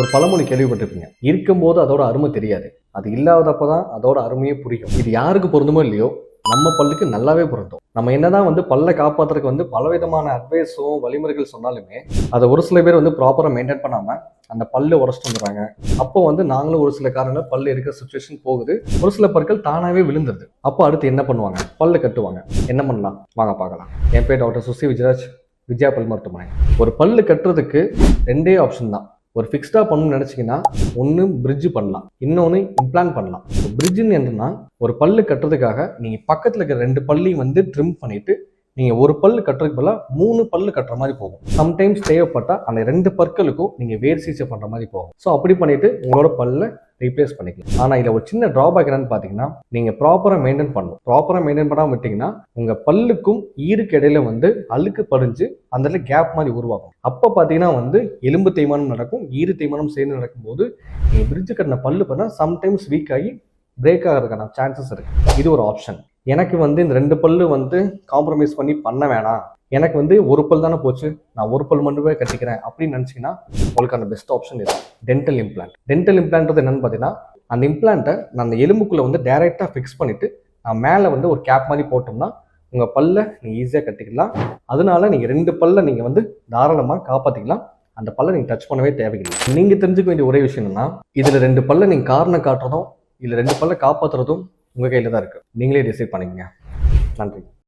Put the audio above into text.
ஒரு பழமொழி கேள்விப்பட்டிருப்பீங்க, இருக்கும்போது அதோட அருமை தெரியாது, அது இல்லாதப்போ தான் அதோட அருமையே புரியும். இது யாருக்கு பொருந்துமோ இல்லையோ, நம்ம பல்லுக்கு நல்லாவே பொருந்தும். நம்ம என்னதான் பல்லை காப்பாத்துறதுக்கு பலவிதமான அட்வைஸும் வழிமுறைகள் சொன்னாலுமே அதை ஒரு சில பேர் ப்ராப்பராக மெயின்டைன் பண்ணாம அந்த பல்லு உடச்சிட்டு வந்துடுறாங்க. அப்போ நாங்களும் ஒரு சில காரணங்கள் பல்லு எடுக்கிற சுச்சுவேஷன் போகுது. ஒரு சில பற்கள் தானாகவே விழுந்துருது. அப்போ அடுத்து என்ன பண்ணுவாங்க? பல்லு கட்டுவாங்க. என்ன பண்ணலாம் வாங்க பார்க்கலாம். என் பேர் டாக்டர் சுசி விஜயராஜ், விஜயா பல் மருத்துவமனை. ஒரு பல்லு கட்டுறதுக்கு ரெண்டே ஆப்ஷன் தான். ஒரு ஃபிக்ஸ்டாக பண்ணணும்னு நினச்சிங்கன்னா ஒன்று பிரிட்ஜ் பண்ணலாம், இன்னொன்று இம்ப்ளான்ட் பண்ணலாம். பிரிட்ஜுன்னு என்னன்னா, ஒரு பல்லு கட்டுறதுக்காக நீங்கள் பக்கத்தில் இருக்கிற ரெண்டு பல்லையும் ட்ரிம் பண்ணிவிட்டு நீங்கள் ஒரு பல்லு கட்டுறதுக்கு பதிலாக 3 பல்லு கட்டுற மாதிரி போகும். சம்டைம்ஸ் தேவைப்பட்டால் அந்த 2 பற்களுக்கும் நீங்கள் வேர் சிகிச்சை பண்ணுற மாதிரி போகும். ஸோ அப்படி பண்ணிவிட்டு உங்களோட பல்லை ரீப்ளேஸ் பண்ணிக்கலாம். ஆனால் இதில் ஒரு சின்ன ட்ராபேக் என்னன்னு பார்த்தீங்கன்னா, நீங்கள் ப்ராப்பராக மெயின்டைன் பண்ணணும். ப்ராப்பராக மெயின்டைன் பண்ணாமல் விட்டிங்கன்னா உங்கள் பல்லுக்கும் ஈருக்கு இடையில அழுக்கு படிஞ்சு அந்த இடத்துல கேப் மாதிரி உருவாகும். அப்போ பார்த்தீங்கன்னா எலும்பு தேய்மானம் நடக்கும், ஈரு தேய்மானம் சேர்ந்து நடக்கும்போது நீங்கள் பிரிட்ஜு கட்டின பல்லு பார்த்தா சம்டைம்ஸ் வீக் ஆகி பிரேக் ஆகிறதுக்கான சான்சஸ் இருக்குது. இது ஒரு ஆப்ஷன். எனக்கு இந்த 2 பல்லு காம்ப்ரமைஸ் பண்ண வேணாம், எனக்கு ஒரு பல் தானே போச்சு, நான் ஒரு பல் மட்டுமே கட்டிக்கிறேன் அப்படின்னு நினச்சிங்கன்னா உங்களுக்கான பெஸ்ட் ஆப்ஷன் இது டென்டல் இம்ப்ளான்ட். டென்டல் இம்ப்ளான்ட் என்னன்னு பார்த்தீங்கன்னா, அந்த இம்ப்ளான்ட்டை நான் அந்த எலும்புக்குள்ளே டைரெக்டாக ஃபிக்ஸ் பண்ணிவிட்டு நான் மேலே ஒரு கேப் மாதிரி போட்டோம்னா உங்கள் பல்லை நீங்கள் ஈஸியாக கட்டிக்கலாம். அதனால நீங்கள் 2 பல்லை நீங்கள் தாராளமாக காப்பாற்றிக்கலாம். அந்த பல்லை நீங்கள் டச் பண்ணவே தேவையில்லை. நீங்கள் தெரிஞ்சுக்க வேண்டிய ஒரே விஷயம் என்னன்னா, இதில் 2 பல்லை நீங்கள் காரணம் காட்டுறதும் இல்லை 2 பல்லை காப்பாற்றுறதும் உங்கள் கையில் தான் இருக்குது. நீங்களே டிசைட் பண்ணிக்கங்க. நன்றி.